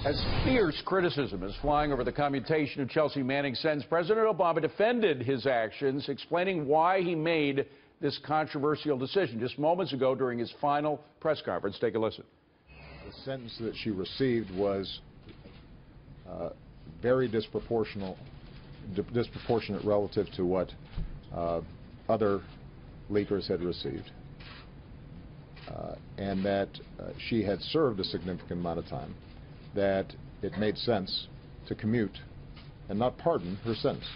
As fierce criticism is flying over the commutation of Chelsea Manning's sentence, President Obama defended his actions, explaining why he made this controversial decision just moments ago during his final press conference. Take a listen. The sentence that she received was very disproportionate relative to what other leakers had received, and that she had served a significant amount of time, that it made sense to commute and not pardon her sentence.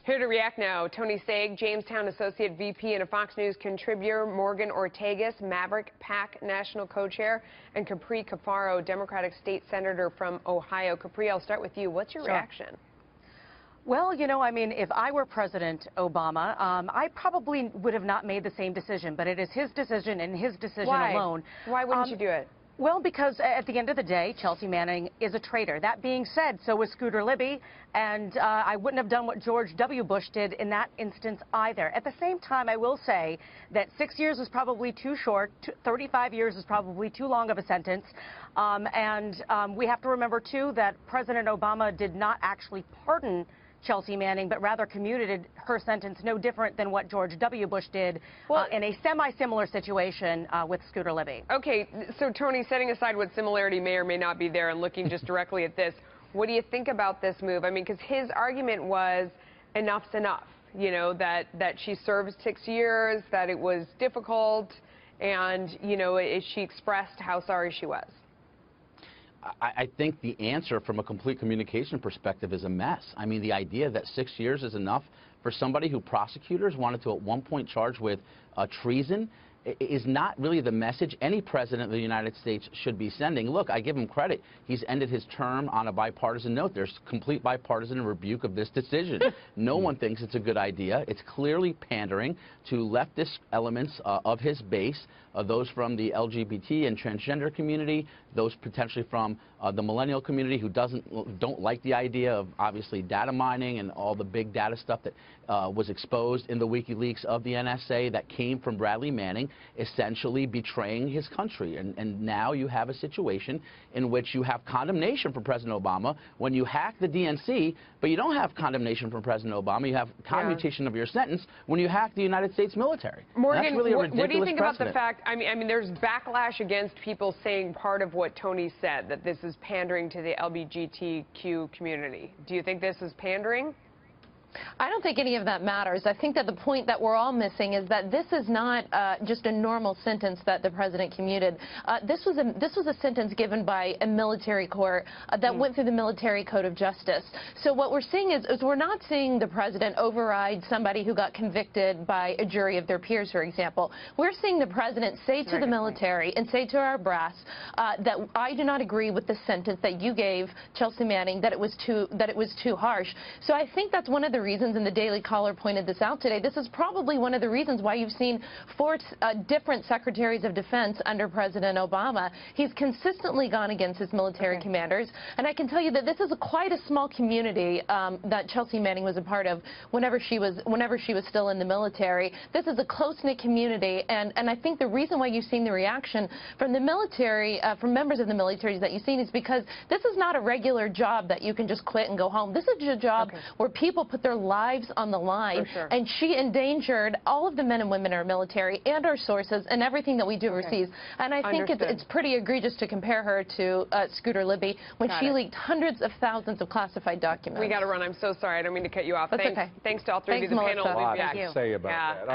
Here to react now, Tony Sayegh, Jamestown Associate VP and a Fox News contributor, Morgan Ortagus, Maverick PAC National Co-Chair, and Capri Cafaro, Democratic State Senator from Ohio. Capri, I'll start with you. What's your reaction? Well, you know, I mean, if I were President Obama, I probably would have not made the same decision, but it is his decision and his decision alone. Why wouldn't you do it? Well, because at the end of the day, Chelsea Manning is a traitor. That being said, so was Scooter Libby, and I wouldn't have done what George W. Bush did in that instance either. At the same time, I will say that 6 years is probably too short, 35 years is probably too long of a sentence, and we have to remember, too, that President Obama did not actually pardon Chelsea Manning, but rather commuted her sentence, no different than what George W. Bush did in a semi-similar situation with Scooter Libby. Okay, so Tony, setting aside what similarity may or may not be there and looking just directly at this, what do you think about this move? I mean, because his argument was enough's enough, you know, that she served 6 years, that it was difficult, and, you know, she expressed how sorry she was. I think the answer from a complete communication perspective is a mess. I mean, the idea that 6 years is enough for somebody who prosecutors wanted to at one point charge with treason is not really the message any president of the United States should be sending. Look, I give him credit. He's ended his term on a bipartisan note. There's complete bipartisan rebuke of this decision. No one thinks it's a good idea. It's clearly pandering to leftist elements of his base, those from the LGBT and transgender community, those potentially from the millennial community who don't like the idea of obviously data mining and all the big data stuff that was exposed in the WikiLeaks of the NSA that came from Bradley Manning, essentially betraying his country. And now you have a situation in which you have condemnation from President Obama when you hack the DNC, but you don't have condemnation from President Obama. You have commutation of your sentence when you hack the United States military. Morgan, that's really a ridiculous what do you think precedent. about the fact, I mean, there's backlash against people saying part of what Tony said, that this is pandering to the LGBTQ community. Do you think this is pandering? I don't think any of that matters. I think that the point that we're all missing is that this is not just a normal sentence that the president commuted. This was a sentence given by a military court that went through the military code of justice. So what we're seeing is we're not seeing the president override somebody who got convicted by a jury of their peers, for example. We're seeing the president say to the military and say to our brass that I do not agree with the sentence that you gave Chelsea Manning, that it was too harsh. So I think that's one of the reasons, and the Daily Caller pointed this out today, this is probably one of the reasons why you've seen 4 different secretaries of defense under President Obama. He's consistently gone against his military commanders, and I can tell you that this is quite a small community that Chelsea Manning was a part of whenever she was still in the military. This is a close-knit community, and I think the reason why you've seen the reaction from the military, from members of the military that you've seen, is because this is not a regular job that you can just quit and go home. This is a job where people put their lives on the line, and she endangered all of the men and women in our military and our sources and everything that we do overseas. And I think it's pretty egregious to compare her to Scooter Libby when she leaked hundreds of thousands of classified documents. We got to run. I'm so sorry. I don't mean to cut you off. That's Thanks to all three of you, the panel. Thank you. Say about that.